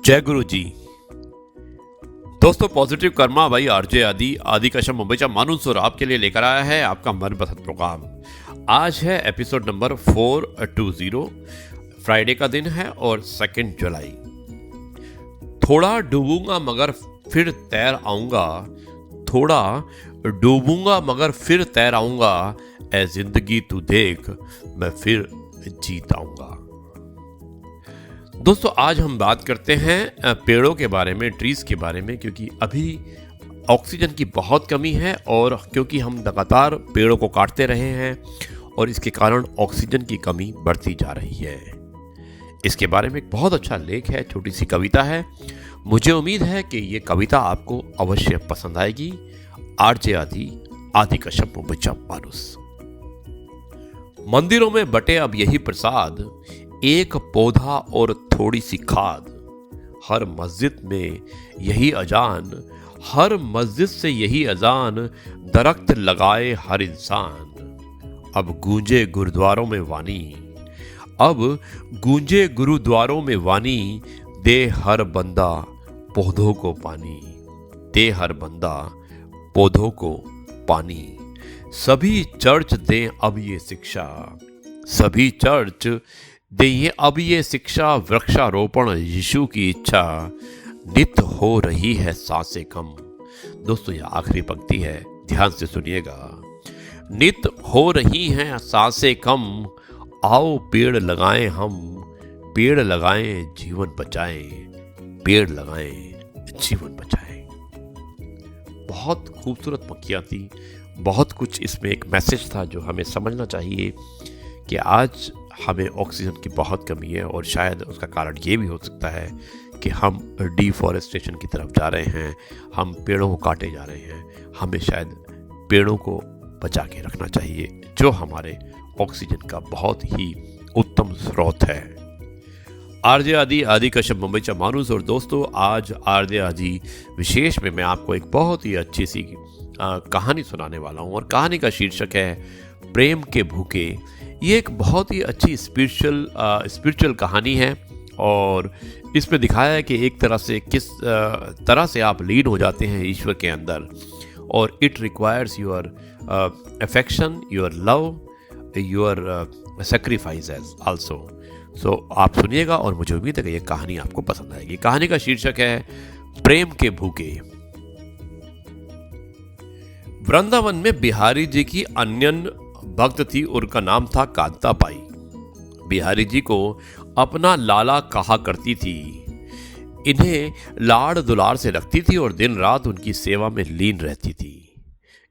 जय गुरु जी। दोस्तों, पॉजिटिव कर्मा भाई आरजे आदि कश्यप मुंबईचा माणूस और आपके लिए लेकर आया है आपका मनपसंद प्रोग्राम। आज है एपिसोड नंबर 420। फ्राइडे का दिन है और 2 जुलाई। थोड़ा डूबूंगा मगर फिर तैर आऊंगा, थोड़ा डूबूंगा मगर फिर तैर आऊंगा, ऐ जिंदगी तू देख मैं फिर जीत आऊंगा। दोस्तों, आज हम बात करते हैं पेड़ों के बारे में, ट्रीज के बारे में, क्योंकि अभी ऑक्सीजन की बहुत कमी है और क्योंकि हम लगातार पेड़ों को काटते रहे हैं और इसके कारण ऑक्सीजन की कमी बढ़ती जा रही है। इसके बारे में एक बहुत अच्छा लेख है, छोटी सी कविता है। मुझे उम्मीद है कि ये कविता आपको अवश्य पसंद आएगी। आरजे आदि कश्यप मुंबईचा माणूस। मंदिरों में बटे अब यही प्रसाद, एक पौधा और थोड़ी सी खाद। हर मस्जिद में यही अजान, हर मस्जिद से यही अजान, दरख्त लगाए हर इंसान। अब गूंजे गुरुद्वारों में वाणी, अब गूंजे गुरुद्वारों में वाणी, दे हर बंदा पौधों को पानी, दे हर बंदा पौधों को पानी। सभी चर्च दें अब ये शिक्षा, सभी चर्च दें अब ये शिक्षा, वृक्षारोपण यीशु की इच्छा, नित हो रही है सांसें कम। दोस्तों, ये आखिरी पंक्ति है, ध्यान से सुनिएगा। नित हो रही हैं सांसें कम, आओ पेड़ लगाएं हम, पेड़ लगाएं जीवन बचाएं, पेड़ लगाएं जीवन बचाएं। बहुत खूबसूरत पंक्तियां थी, बहुत कुछ इसमें एक मैसेज था जो हमें समझना चाहिए कि आज हमें ऑक्सीजन की बहुत कमी है और शायद उसका कारण ये भी हो सकता है कि हम डिफॉरेस्टेशन की तरफ जा रहे हैं, हम पेड़ों को काटे जा रहे हैं। हमें शायद पेड़ों को बचा के रखना चाहिए, जो हमारे ऑक्सीजन का बहुत ही उत्तम स्रोत है। आरजे आदि कश्यप मुंबईचा माणूस। और दोस्तों, आज आरजे आदि विशेष में मैं आपको एक बहुत ही अच्छी सी कहानी सुनाने वाला हूँ और कहानी का शीर्षक है प्रेम के भूखे। ये एक बहुत ही अच्छी स्पिरिचुअल कहानी है और इसमें दिखाया है कि एक तरह से किस तरह से आप लीन हो जाते हैं ईश्वर के अंदर, और it requires your affection, your love, your sacrifice also. So आप सुनिएगा और मुझे उम्मीद है कि ये कहानी आपको पसंद आएगी। कहानी का शीर्षक है प्रेम के भूखे। वृंदावन में बिहारी जी की अन्यन भक्त थी, उनका नाम था कांता बाई। बिहारी जी को अपना लाला कहा करती थी, इन्हें लाड़ दुलार से रखती थी और दिन रात उनकी सेवा में लीन रहती थी।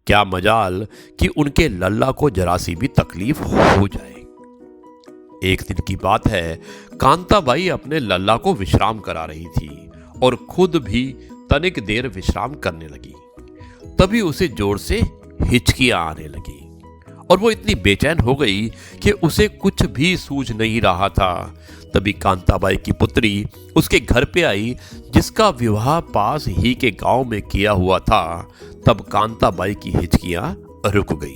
क्या मजाल कि उनके लल्ला को जरा सी भी तकलीफ हो जाए। एक दिन की बात है, कांता बाई अपने लल्ला को विश्राम करा रही थी और खुद भी तनिक देर विश्राम करने लगी। तभी उसे जोर से हिचकियां आने लगी और वो इतनी बेचैन हो गई कि उसे कुछ भी सूझ नहीं रहा था। तभी कांताबाई की पुत्री उसके घर पे आई, जिसका विवाह पास ही के गांव में किया हुआ था। तब कांताबाई की हिचकियां रुक गई।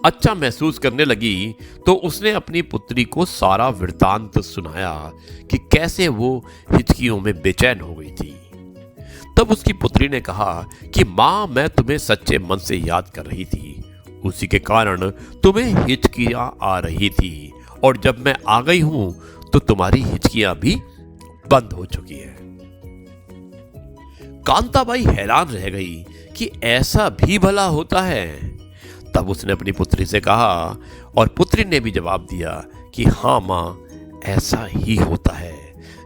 अच्छा महसूस करने लगी तो उसने अपनी पुत्री को सारा वृत्तांत सुनाया कि कैसे वो हिचकियों में बेचैन हो गई थी। तब उसकी पुत्री ने कहा कि माँ, मैं तुम्हें सच्चे मन से याद कर रही थी, उसी के कारण तुम्हें हिचकियां आ रही थी, और जब मैं आ गई हूं तो तुम्हारी हिचकियां भी बंद हो चुकी है। कांताबाई हैरान रह गई कि ऐसा भी भला होता है। तब उसने अपनी पुत्री से कहा और पुत्री ने भी जवाब दिया कि हाँ माँ, ऐसा ही होता है।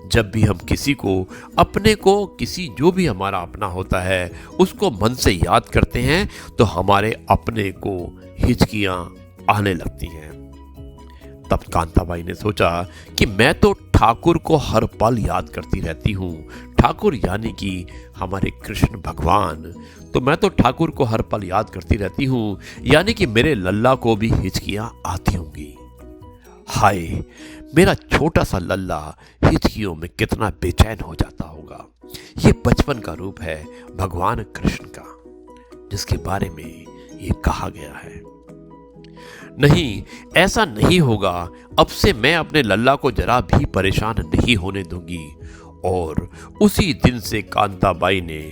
जब भी हम किसी को, अपने को, किसी जो भी हमारा अपना होता है, उसको मन से याद करते हैं तो हमारे अपने को हिचकियां आने लगती हैं। तब कांताबाई ने सोचा कि मैं तो ठाकुर को हर पल याद करती रहती हूँ। ठाकुर यानी कि हमारे कृष्ण भगवान। तो मैं तो ठाकुर को हर पल याद करती रहती हूँ, यानी कि मेरे लल्ला को भी हिचकियां आती होंगी। हाय, मेरा छोटा सा लल्ला हिचकियों में कितना बेचैन हो जाता होगा। ये बचपन का रूप है भगवान कृष्ण का, जिसके बारे में ये कहा गया है। नहीं, ऐसा नहीं होगा। अब से मैं अपने लल्ला को जरा भी परेशान नहीं होने दूंगी और उसी दिन से कांताबाई ने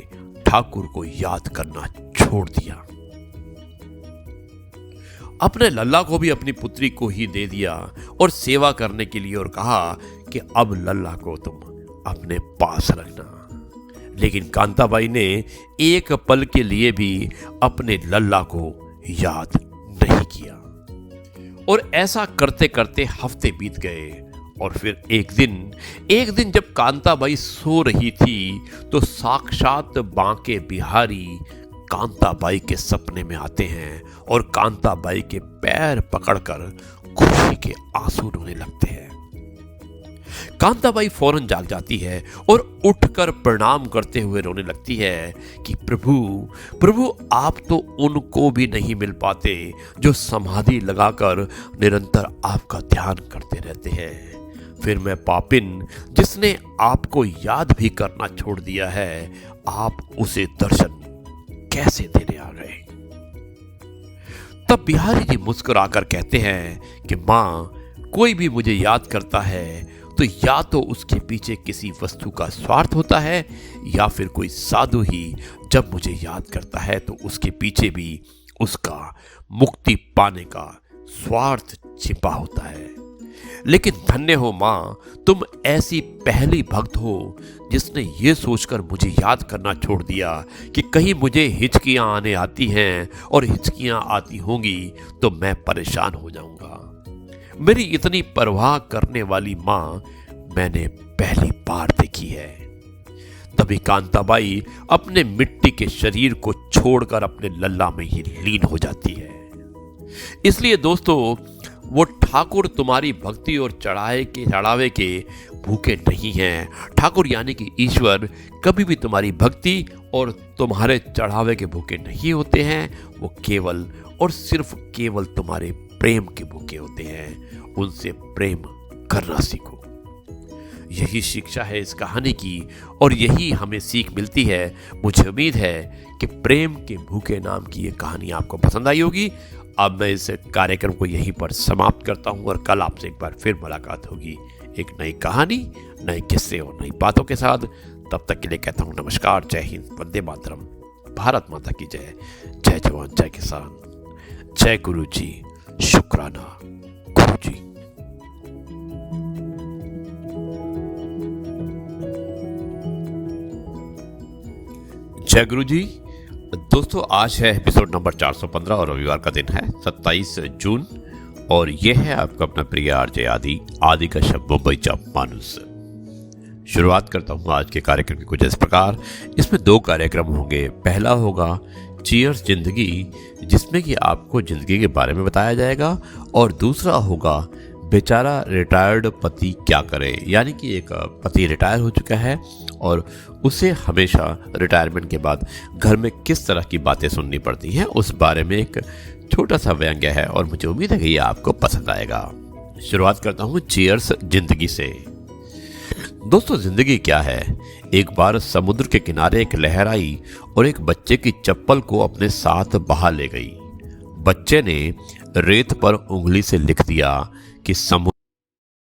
ठाकुर को याद करना छोड़ दिया। अपने लल्ला को भी अपनी पुत्री को ही दे दिया और सेवा करने के लिए, और कहा कि अब लल्ला को तुम अपने पास रखना। लेकिन कांताबाई ने एक पल के लिए भी अपने लल्ला को याद नहीं किया। और ऐसा करते करते हफ्ते बीत गए और फिर एक दिन जब कांताबाई सो रही थी तो साक्षात बांके बिहारी कांताबाई के सपने में आते हैं और कांताबाई के पैर पकड़कर खुशी के आंसू रोने लगते हैं। कांताबाई फौरन जाग जाती है और उठकर प्रणाम करते हुए रोने लगती है कि प्रभु आप तो उनको भी नहीं मिल पाते जो समाधि लगाकर निरंतर आपका ध्यान करते रहते हैं। फिर मैं पापिन जिसने आपको याद भी करना छोड़ दिया है, आप उसे दर्शन कैसे देने आ गए। तब बिहारी जी मुस्कुराकर कहते हैं कि मां, कोई भी मुझे याद करता है तो या तो उसके पीछे किसी वस्तु का स्वार्थ होता है, या फिर कोई साधु ही जब मुझे याद करता है तो उसके पीछे भी उसका मुक्ति पाने का स्वार्थ छिपा होता है। लेकिन धन्य हो मां, तुम ऐसी पहली भक्त हो जिसने ये सोचकर मुझे याद करना छोड़ दिया कि कहीं मुझे हिचकियां आने आती हैं और हिचकियां आती होंगी तो मैं परेशान हो जाऊंगा। मेरी इतनी परवाह करने वाली मां मैंने पहली बार देखी है। तभी कांताबाई अपने मिट्टी के शरीर को छोड़कर अपने लल्ला में ही लीन हो जाती है। इसलिए दोस्तों, वो ठाकुर तुम्हारी भक्ति और चढ़ावे के भूखे नहीं हैं। ठाकुर यानी कि ईश्वर कभी भी तुम्हारी भक्ति और तुम्हारे चढ़ावे के भूखे नहीं होते हैं। वो केवल और सिर्फ केवल तुम्हारे प्रेम के भूखे होते हैं। उनसे प्रेम करना सीखो। यही शिक्षा है इस कहानी की और यही हमें सीख मिलती है। मुझे उम्मीद है कि प्रेम के भूखे नाम की ये कहानी आपको पसंद आई होगी। अब मैं इस कार्यक्रम को यहीं पर समाप्त करता हूं और कल आपसे एक बार फिर मुलाकात होगी एक नई कहानी, नए किस्से और नई बातों के साथ। तब तक के लिए कहता हूं नमस्कार, जय हिंद, वंदे मातरम, भारत माता की जय। जय जवान, जय किसान, जय गुरु जी, शुक्राना गुरु जी। जय गुरु जी। दोस्तों, आज है एपिसोड नंबर 415 और रविवार का दिन है 27 जून और यह है आपका अपना प्रिय आरजे आदि का शब्द मुंबईचा माणूस। शुरुआत करता हूं आज के कार्यक्रम की कुछ इस प्रकार। इसमें 2 कार्यक्रम होंगे। पहला होगा चीयर्स जिंदगी, जिसमें कि आपको जिंदगी के बारे में बताया जाएगा, और दूसरा होगा बेचारा रिटायर्ड पति क्या करे, यानी कि एक पति रिटायर हो चुका है और उसे हमेशा रिटायरमेंट के बाद घर में किस तरह की बातें सुननी पड़ती हैं, उस बारे में एक छोटा सा व्यंग्य है और मुझे उम्मीद है कि ये आपको पसंद आएगा। शुरुआत करता हूँ चीयर्स जिंदगी से। दोस्तों, जिंदगी क्या है। एक बार समुद्र के किनारे एक लहर आई और एक बच्चे की चप्पल को अपने साथ बहा ले गई। बच्चे ने रेत पर उंगली से लिख दिया कि समुद्र